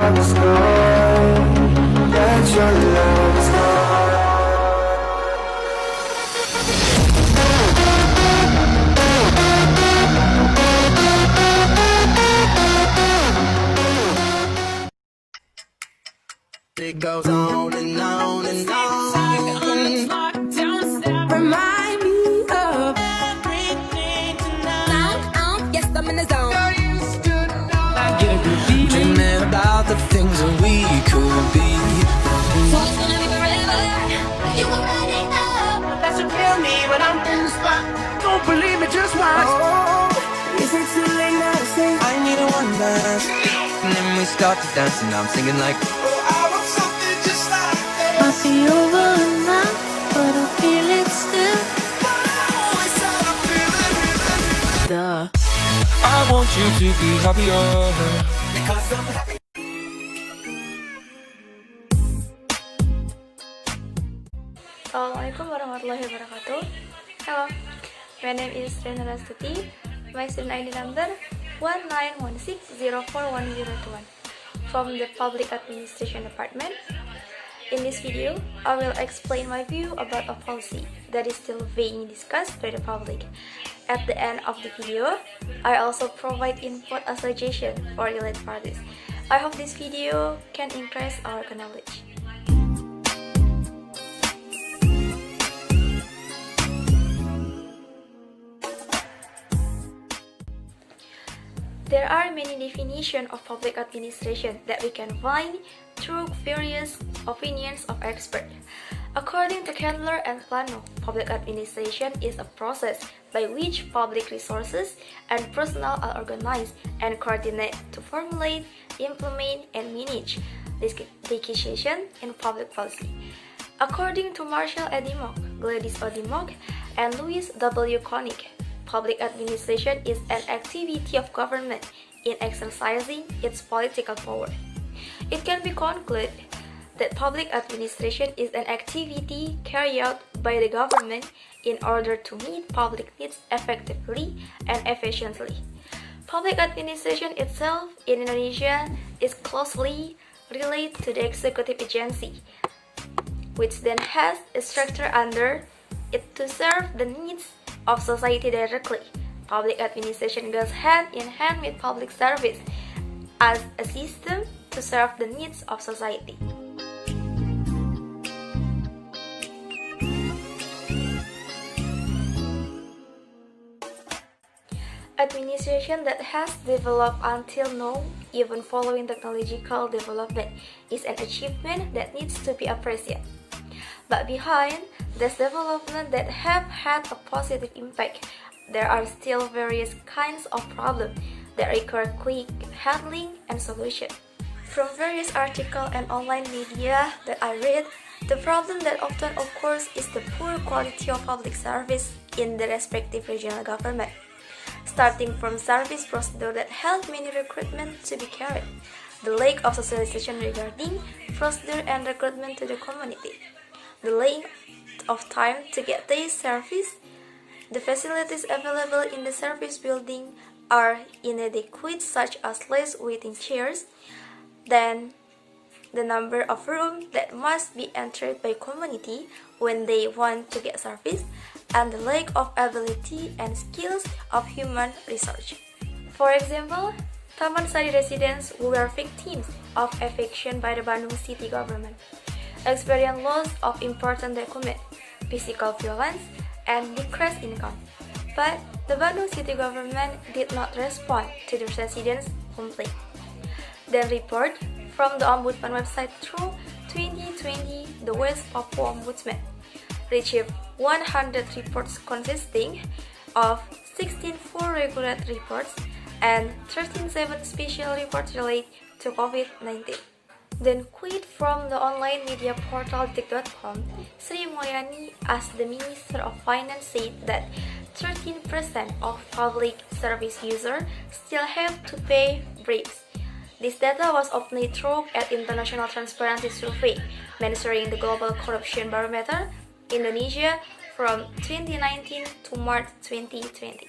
love is gone, that your love is gone. It goes on and on and on. Remind me of everything tonight. Yes, I'm in the zone. Dreaming about the things that we could be. So it's gonna be forever. You were ready up. That's what tell me when I'm in the spot. Don't believe me, just watch. Oh, is it too late now to say I need a one dance? And then we start to dance and I'm singing like, oh, I want something just like that. Might be over now, but I feel it still. Duh. I want you to be happier because I'm happy. Assalamualaikum warahmatullahi wabarakatuh. Hello, my name is Srei Nur Astuti. My student ID number 1916041021 from the Public Administration Department. In this video, I will explain my view about a policy that is still being discussed by the public. At the end of the video, I also provide input or suggestion for related parties. I hope this video can increase our knowledge. There are many definitions of public administration that we can find through various opinions of experts. According to Kelas and Plano, public administration is a process by which public resources and personnel are organized and coordinated to formulate, implement, and manage decisions in public policy. According to Marshall Edimog, Gladys Odimog, and Louis W. Koenig, public administration is an activity of government in exercising its political power. It can be concluded that public administration is an activity carried out by the government in order to meet public needs effectively and efficiently. Public administration itself in Indonesia is closely related to the executive agency, which then has a structure under it to serve the needs of society directly. Public administration goes hand in hand with public service as a system to serve the needs of society. Administration that has developed until now, even following technological development, is an achievement that needs to be appreciated. But behind this development that have had a positive impact, there are still various kinds of problems that require quick handling and solution. From various articles and online media that I read, the problem that often occurs is the poor quality of public service in the respective regional government. Starting from service procedure that help many recruitment to be carried, the lack of socialization regarding procedure and recruitment to the community, the length of time to get this service, the facilities available in the service building are inadequate, such as less waiting chairs, then the number of rooms that must be entered by community when they want to get service, and the lack of ability and skills of human resource. For example, Taman Sari residents who were victims of eviction by the Bandung city government experienced loss of important documents, physical violence, and decreased income. But the Bandung city government did not respond to the residents' complaint. The report from the Ombudsman website through 2020, the West Papua Ombudsman received 100 reports consisting of 16 full regular reports and 13 special reports related to COVID-19. Then quote from the online media portal tik.com, Sri Mulyani, as the Minister of Finance, said that 13% of public service users still have to pay breaks. This data was obtained through an international transparency survey measuring the global corruption barometer Indonesia from 2019 to March 2020.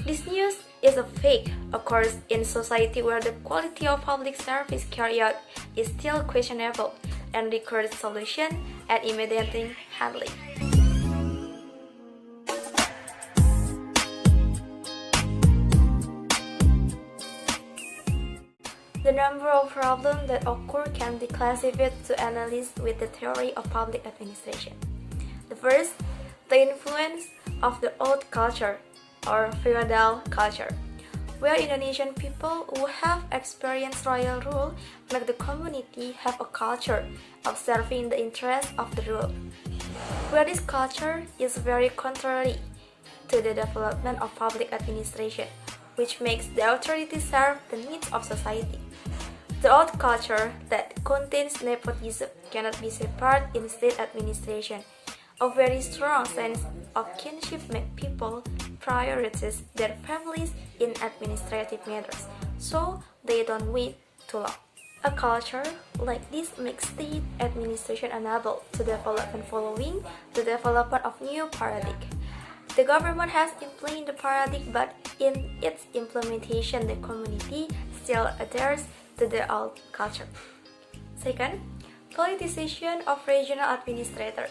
This news is a fake occurs in society where the quality of public service carried out is still questionable and requires solution and immediate handling. The number of problems that occur can be classified to analyze with the theory of public administration. The first, the influence of the old culture or feudal culture, where Indonesian people who have experienced royal rule make the community have a culture of serving the interests of the rule, where this culture is very contrary to the development of public administration, which makes the authority serve the needs of society. The old culture that contains nepotism cannot be separate in state administration. A very strong sense of kinship makes people prioritize their families in administrative matters, so they don't wait too long. A culture like this makes state administration unable to develop and following the development of new paradigm. The government has implemented the paradigm, but in its implementation, the community still adheres to the old culture. Second, politicization of regional administrator.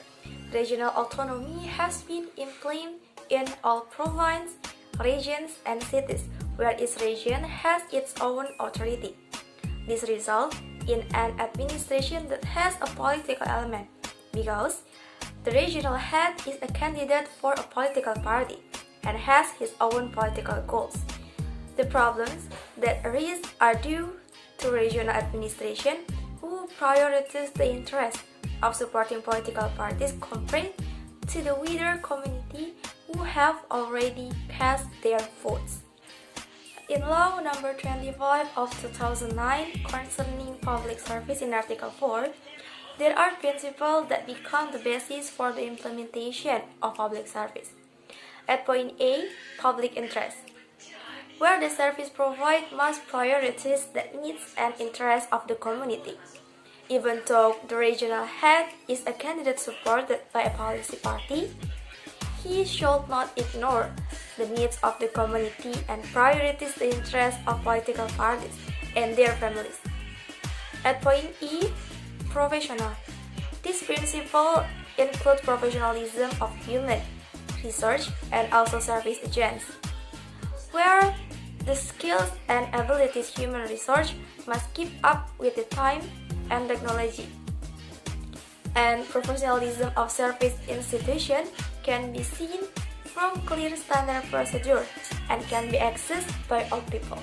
Regional autonomy has been implemented in all provinces, regions, and cities, where each region has its own authority. This results in an administration that has a political element, because the regional head is a candidate for a political party and has his own political goals. The problems that arise are due to regional administration who prioritizes the interests of supporting political parties compared to the wider community who have already cast their votes. In Law Number 25 of 2009 concerning public service in Article 4, there are principles that become the basis for the implementation of public service. At point A, public interest, where the service provided must prioritize the needs and interests of the community. Even though the regional head is a candidate supported by a policy party, he should not ignore the needs of the community and prioritize the interests of political parties and their families. At point E, professional. This principle includes professionalism of human research and also service agents, where the skills and abilities human research must keep up with the time and technology. And professionalism of service institution can be seen from clear standard procedure and can be accessed by all people.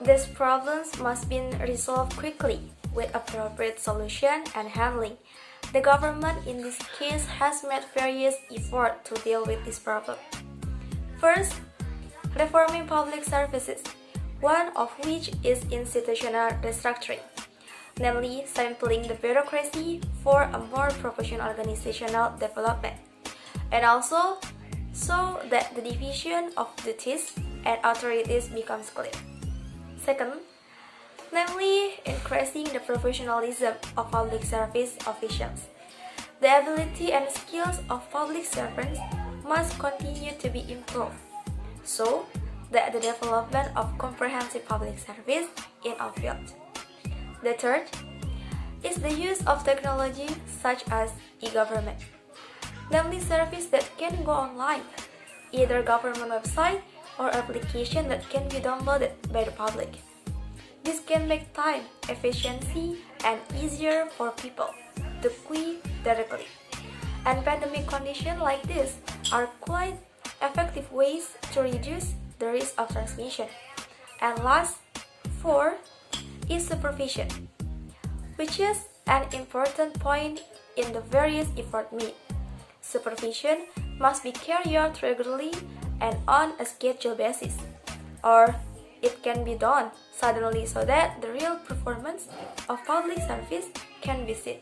These problems must be resolved quickly with appropriate solution and handling. The government in this case has made various efforts to deal with this problem. First, reforming public services, one of which is institutional restructuring, namely sampling the bureaucracy for a more professional organizational development, and also so that the division of duties and authorities becomes clear. Second, namely increasing the professionalism of public service officials. The ability and skills of public servants must continue to be improved, so that the development of comprehensive public service in all fields. The third is the use of technology such as e-government, namely service that can go online, either government website or application that can be downloaded by the public. This can make time, efficiency, and easier for people to queue directly. And pandemic conditions like this are quite effective ways to reduce the risk of transmission. And last, fourth, is supervision, which is an important point in the various effort made. Supervision must be carried out regularly and on a scheduled basis, or it can be done suddenly so that the real performance of public service can be seen.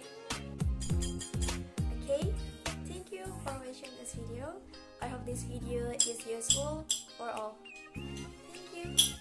Okay, thank you for watching this video. I hope this video is useful for all. Thank you.